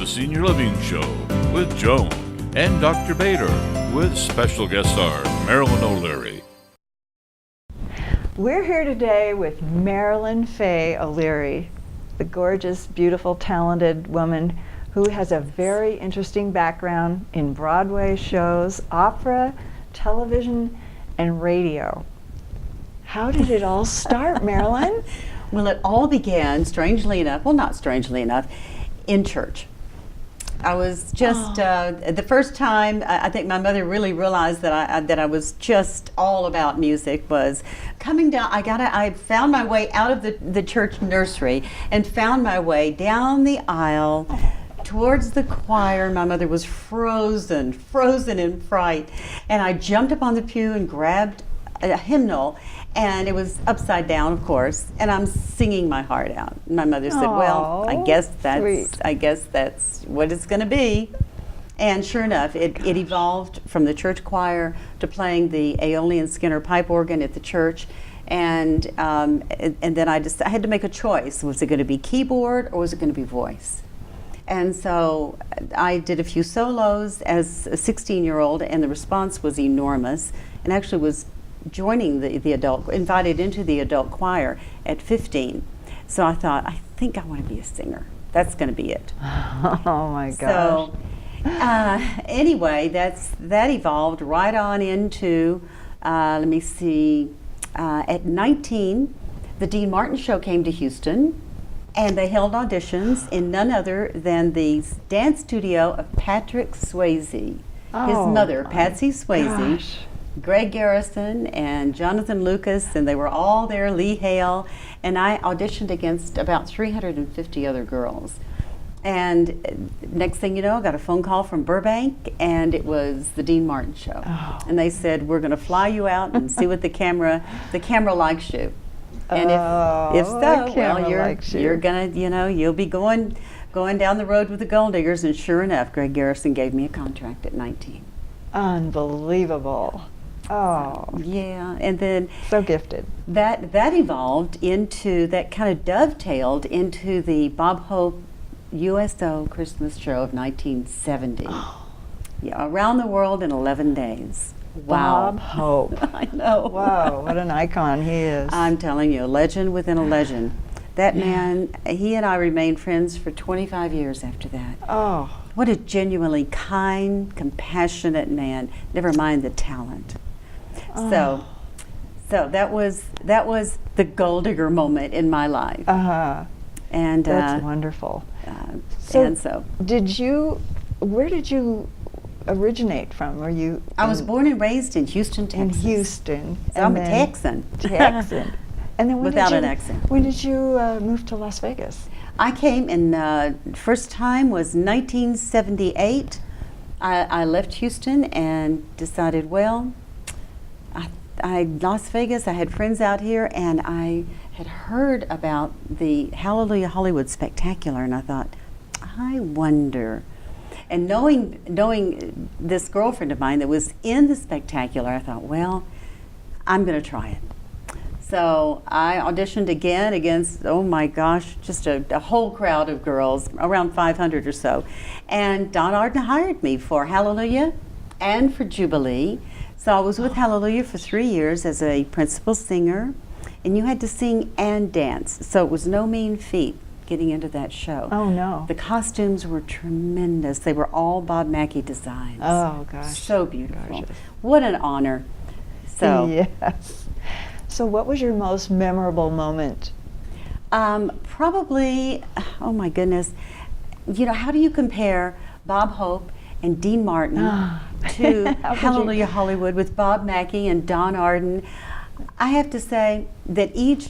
Senior Living Show with Joan and Dr. Bader with special guest star Marilyn O'Leary. We're here today with Marilyn O'Leary, the gorgeous, beautiful, talented woman who has a very interesting background in Broadway shows, opera, television, and radio. How did it all start, Marilyn? Well, it all began, strangely enough, well, not strangely enough, in church. I was just, the first time I think my mother really realized that I was just all about music was coming down. I found my way out of the church nursery and found my way down the aisle towards the choir. My mother was frozen in fright. And I jumped up on the pew and grabbed a hymnal, and it was upside down, of course, and I'm singing my heart out. And my mother said, well, I guess that's what it's going to be. And sure enough, it evolved from the church choir to playing the Aeolian Skinner pipe organ at the church. And then I had to make a choice. Was it going to be keyboard or was it going to be voice? And so I did a few solos as a 16-year-old, and the response was enormous, and actually was joining the adult, invited into the adult choir at 15. So I thought, I think I want to be a singer. That's going to be it. Oh my gosh. So anyway, that evolved right on into, let me see, at 19, the Dean Martin show came to Houston, and they held auditions in none other than the dance studio of Patrick Swayze. His mother, Patsy Swayze, gosh. Greg Garrison and Jonathan Lucas, and they were all there, Lee Hale, and I auditioned against about 350 other girls. And next thing you know, I got a phone call from Burbank, and it was the Dean Martin show. Oh. And they said, we're going to fly you out and see what the camera likes you. And if so, well, you're going to, you'll be going down the road with the Gold Diggers. And sure enough, Greg Garrison gave me a contract at 19. Unbelievable. Oh. Yeah, and then so gifted. That evolved into, that kind of dovetailed into the Bob Hope USO Christmas show of 1970. Oh. Yeah, around the world in 11 days. Wow. Bob Hope. I know. Wow, what an icon he is. I'm telling you, a legend within a legend. That man, he and I remained friends for 25 years after that. Oh. What a genuinely kind, compassionate man, never mind the talent. Oh. So that was the gold digger moment in my life. And that's wonderful. Where did you originate from? Were you? I was born and raised in Houston, Texas. In Houston. So I'm a Texan. Texan. And then without an accent. When did you move to Las Vegas? I came in, first time was 1978. I left Houston and decided, well, Las Vegas, I had friends out here, and I had heard about the Hallelujah Hollywood Spectacular, and I thought, I wonder. And knowing this girlfriend of mine that was in the Spectacular, I thought, well, I'm going to try it. So I auditioned again against, oh my gosh, just a whole crowd of girls, around 500 or so. And Don Arden hired me for Hallelujah and for Jubilee. So I was with Hallelujah for 3 years as a principal singer, and you had to sing and dance. So it was no mean feat getting into that show. Oh no. The costumes were tremendous. They were all Bob Mackie designs. Oh gosh. So beautiful. Gorgeous. What an honor. So yes. So what was your most memorable moment? Probably, oh my goodness, how do you compare Bob Hope and Dean Martin to Hallelujah Hollywood with Bob Mackie and Don Arden? I have to say that each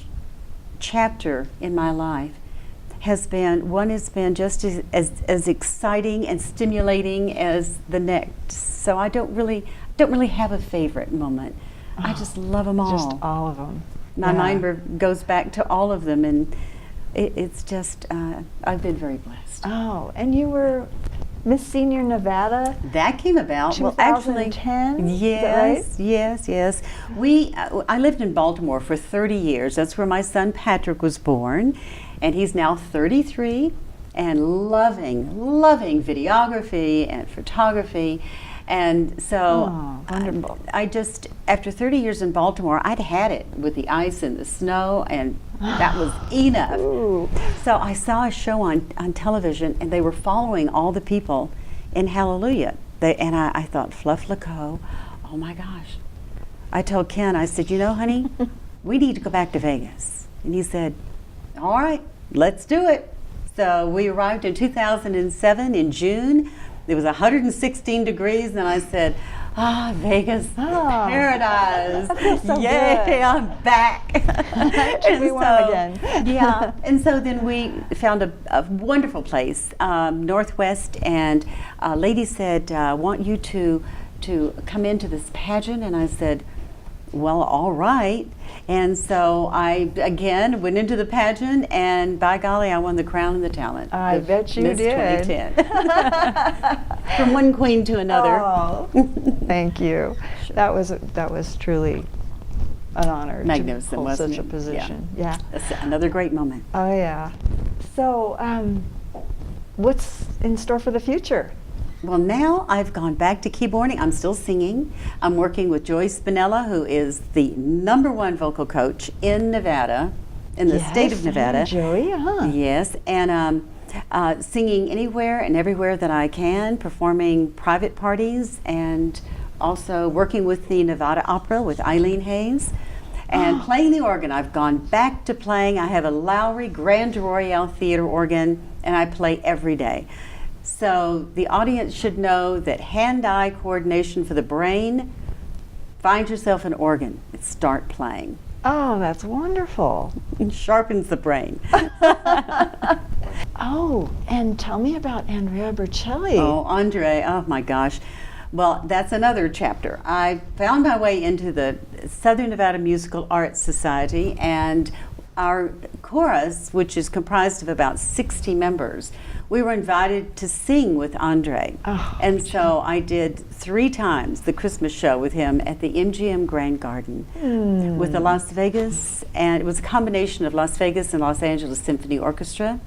chapter in my life has been just as exciting and stimulating as the next. So I don't really have a favorite moment. I just love them all. Just all of them. My mind goes back to all of them, and it's just, I've been very blessed. Oh, and you were Miss Senior Nevada? That came about, 2010? Well, yes, right? yes. I lived in Baltimore for 30 years. That's where my son Patrick was born, and he's now 33. and loving videography and photography. And so wonderful. I just, after 30 years in Baltimore, I'd had it with the ice and the snow, and that was enough. Ooh. So I saw a show on television, and they were following all the people in Hallelujah. And I thought, Fluff Laco, oh my gosh. I told Ken, I said, you know, honey, we need to go back to Vegas. And he said, all right, let's do it. So we arrived in 2007 in June. It was 116 degrees, and I said, Vegas, paradise. That feels so Yay, good. I'm back. Should be warm again. Yeah, and so then we found a wonderful place, Northwest, and a lady said, I want you to come into this pageant, and I said, well, all right. And so I, again, went into the pageant, and by golly, I won the crown and the talent. I bet you Miss did. 2010. From one queen to another. Oh, thank you. That was truly an honor Magnificent, to hold wasn't such a it? position. Yeah. That's another great moment. Oh, yeah. So, what's in store for the future? Well, now I've gone back to keyboarding. I'm still singing. I'm working with Joy Spinella, who is the #1 vocal coach in Nevada, in the state of Nevada. Joey, Yes, and singing anywhere and everywhere that I can, performing private parties, and also working with the Nevada Opera with Eileen Hayes, and playing the organ. I've gone back to playing. I have a Lowry Grand Royale Theater organ, and I play every day. So the audience should know that hand-eye coordination for the brain. Find yourself an organ and start playing. Oh, that's wonderful. It sharpens the brain. Oh, and tell me about Andrea Bocelli. Oh, Andre, oh my gosh. Well, that's another chapter. I found my way into the Southern Nevada Musical Arts Society, and our chorus, which is comprised of about 60 members, we were invited to sing with Andre. Oh, and so I did 3 times the Christmas show with him at the MGM Grand Garden with the Las Vegas, and it was a combination of Las Vegas and Los Angeles Symphony Orchestra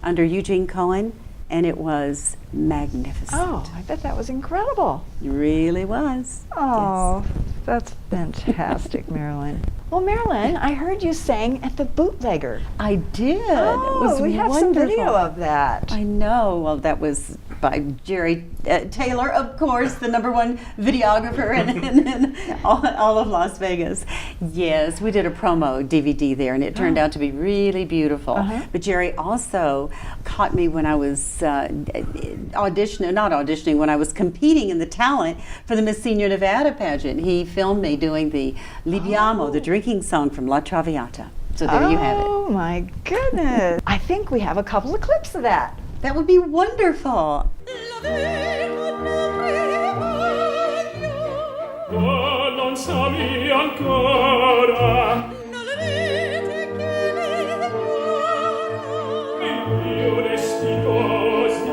under Eugene Cohen, and it was magnificent. Oh, I bet that was incredible. It really was. Oh, that's fantastic, Marilyn. Well, Marilyn, I heard you sang at the Bootlegger. I did. Oh, it was we have wonderful. some video of that. I know. Well, that was by Jerry Taylor, of course, the #1 videographer in all of Las Vegas. Yes, we did a promo DVD there, and it turned out to be really beautiful. But Jerry also caught me when I was when I was competing in the talent for the Miss Senior Nevada pageant. He filmed me doing the Libiamo, the drinking song from La Traviata. So there you have it. Oh my goodness. I think we have a couple of clips of that. That would be wonderful. Non sami ancora io resti così.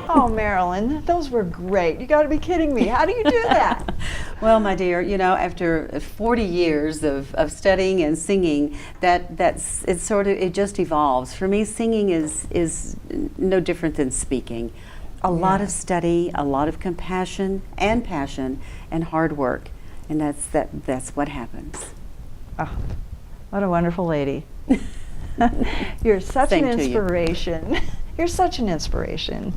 Oh, Marilyn, those were great. You got to be kidding me. How do you do that? Well, my dear, you know, after 40 years of studying and singing, it just evolves. For me, singing is no different than speaking. A lot of study, a lot of compassion and passion and hard work, and that's what happens. Oh, what a wonderful lady. You're such Same an to you. inspiration. You're such an inspiration.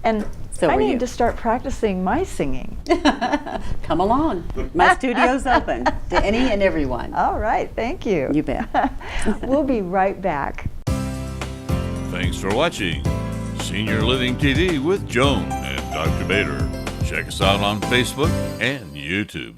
And So I are need you. to start practicing my singing. Come along. My studio's open to any and everyone. All right, thank you. You bet. We'll be right back. Thanks for watching Senior Living TV with Joan and Dr. Bader. Check us out on Facebook and YouTube.